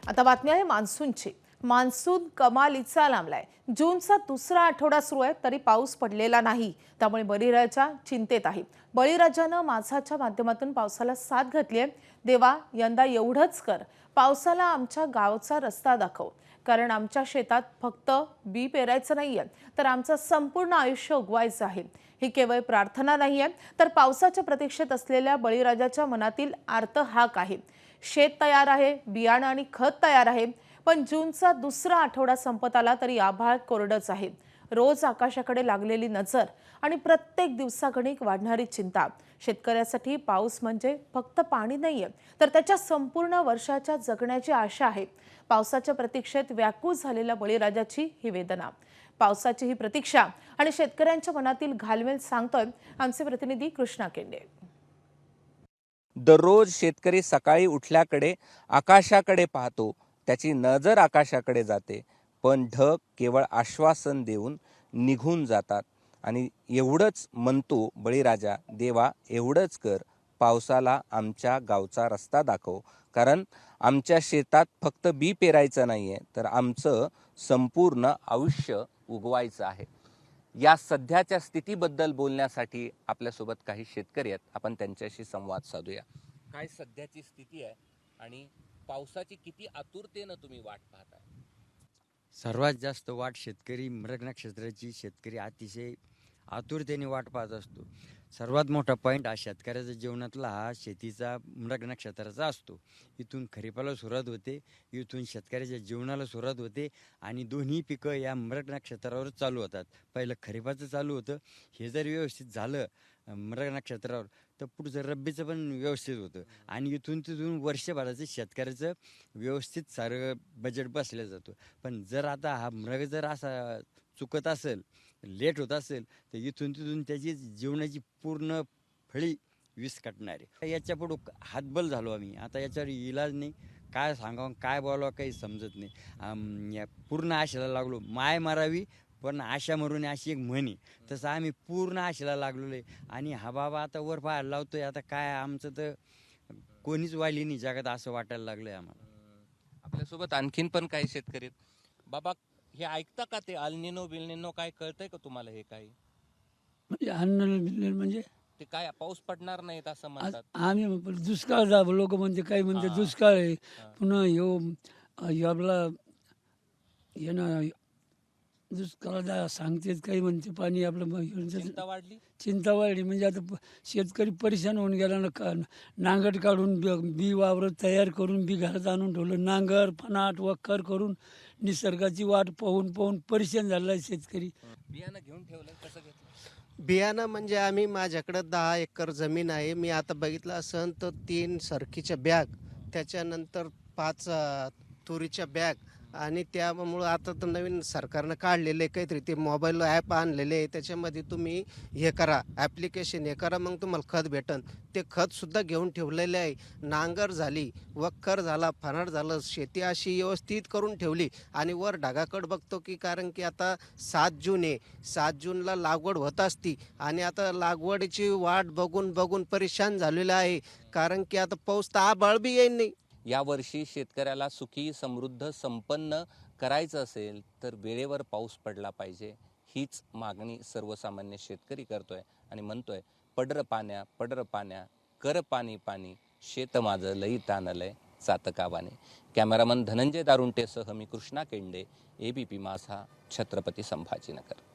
आता बातमी आहे मान्सूनची। मान्सून कमालीचा लांबलाय। जूनचा दुसरा आठवडा सुरू आहे तरी पाऊस पडलेला नाही, त्यामुळे बळीराजा चिंतेत आहे। बळीराजानं माझाच्या माध्यमातून पावसाला साथ घातली आहे। देवा, यंदा एवढंच कर, पावसाला आमच्या गावचा रस्ता दाखव, कारण आमच्या शेतात फक्त बी पेरायचं नाहीये, तर आमचं संपूर्ण आयुष्य उगवायचं आहे। ही केवळ प्रार्थना नाहीये, तर पावसाच्या प्रतीक्षेत असलेल्या बळीराजाच्या मनातील आर्त हाक आहे। शेत तयार आहे, बियाणं आणि खत तयार आहे, पण जूनचा दुसरा आठवडा संपत आला तरी आभाळ कोरडच आहे। रोज आकाशाकडे लागलेली नजर आणि प्रत्येक दिवसागणिक वाढणारी चिंता। शेतकऱ्यासाठी पाऊस म्हणजे फक्त पाणी नाहीये, तर त्याच्या संपूर्ण वर्षाच्या जगण्याची आशा आहे। पावसाच्या प्रतीक्षेत व्याकुळ झालेल्या बळीराजाची ही वेदना, पावसाची ही प्रतीक्षा आणि शेतकऱ्यांच्या मनातील घालमेल सांगतोय आमचे प्रतिनिधी कृष्णा केंडे। दररोज शेतकरी सकाळी उठल्याकडे आकाशाकडे पाहतो, त्याची नजर आकाशाकडे जाते, पण ढग केवळ आश्वासन देऊन निघून जातात आणि एवढंच म्हणतो बळीराजा, देवा एवढंच कर, पावसाला आमच्या गावचा रस्ता दाखव, कारण आमच्या शेतात फक्त बी पेरायचं नाहीये, तर आमचं संपूर्ण आयुष्य उगवायचं आहे। या सध्याच्या स्थितीबद्दल बोलण्यासाठी आपल्यासोबत काही शेतकरी आहेत, आपण त्यांच्याशी संवाद साधूया। काय सध्याची स्थिती आहे आणि पावसाची किती आतुरतेने तुम्ही वाट पाहताय? सर्वात जास्त वाट शेतकरी मृग नक्षत्राची शेतकरी अतिशय आतुरतेने वाट पाहत असतो। सर्वात मोठा पॉईंट हा शेतकऱ्याच्या जीवनातला हा शेतीचा मृग नक्षत्राचा असतो। इथून खरीपाला सुरुवात होते, इथून शेतकऱ्याच्या जीवनाला सुरुवात होते आणि दोन्ही पिकं या मृग नक्षत्रावर चालू होतात। पहिलं खरीपाचं चालू होतं, हे जर व्यवस्थित झालं मृग नक्षत्रावर तर पुढचं रब्बीचं पण व्यवस्थित होतं आणि इथून तिथून वर्षभराचं शेतकऱ्याचं व्यवस्थित सारं बजेट बसलं जातं। पण जर आता हा मृग जर असा चुकत असेल, लेट होत असेल, तर इथून तिथून त्याची जीवनाची पूर्ण फळी विस्कटणार आहे। याच्यापुढं हातबल झालो आम्ही, आता याच्यावर इलाज नाही। काय सांगावं काय बोलावं काही समजत नाही। या पूर्ण आशेला लागलो, माय मारावी पण आशा मरून, अशी एक म्हण आहे, तसं आम्ही पूर्ण आशेला लागलेलो आहे आणि हा बाबा आता वर पाहायला लावतोय, आता काय आमचं तर कोणीच वाली नाही जगात असं वाटायला लागलंय आम्हाला। आपल्यासोबत आणखीन पण काही शेतकरी आहेत। बाबा, हे ऐकता का ते अल्निनो बिल्निनो काय कळतंय का तुम्हाला? हे काही म्हणजे अन्न म्हणजे ते काय पाऊस पडणार नाहीत असं म्हणतात? आम्ही दुष्काळ दाबलो, लोक म्हणते काही म्हणते हा. दुष्काळ आहे। हा. पुन्हा ह्यो आपला हे ना दुष्काळ सांगतेच, काही म्हणते पाणी आपलं चिंता वाढली? चिंता वाढली म्हणजे आता शेतकरी परेशान होऊन गेला ना। नांगट काढून बी वावर तयार करून बी घरात आणून ठेवलं, नांगर फनाट वखर करून निसर्गाची वाट पाहून पाहून परेशान झाला शेतकरी। बियाणं घेऊन ठेवलंय, कसं घेतलं? बियाणं म्हणजे आम्ही, माझ्याकडं 10 एकर जमीन आहे। मी आता बघितलं असन तर 3 सरकीच्या बॅग, त्याच्यानंतर 5 तुरीच्या बॅग आणि त्यामुळं आता तर नवीन सरकारनं काढलेले काहीतरी ते मोबाईल ॲप आणलेले आहे, त्याच्यामध्ये तुम्ही हे करा, ॲप्लिकेशन हे करा, मग तुम्हाला खत भेटन। ते खतसुद्धा घेऊन ठेवलेले आहे। नांगर झाली, वखर झाला, फनाट झालं, शेती अशी व्यवस्थित करून ठेवली आणि वर ढगाकडं बघतो की, कारण की आता 7 जून आहे, 7 जूनला लागवड होत असती आणि आता लागवडीची वाट बघून बघून परेशान झालेलं आहे, कारण की आता पाऊस तर आभाळ बी येईल नाही। यावर्षी शेतकऱ्याला सुखी समृद्ध संपन्न करायचं असेल तर वेळेवर पाऊस पडला पाहिजे, हीच मागणी सर्वसामान्य शेतकरी करतोय आणि म्हणतोय, पडर पाण्या कर पाणी पाणी, शेत माझं लई ताणलंय चातकावाने। कॅमेरामन धनंजय दारुंटेसह मी कृष्णा केंडे, ABP माझा, छत्रपती संभाजीनगर।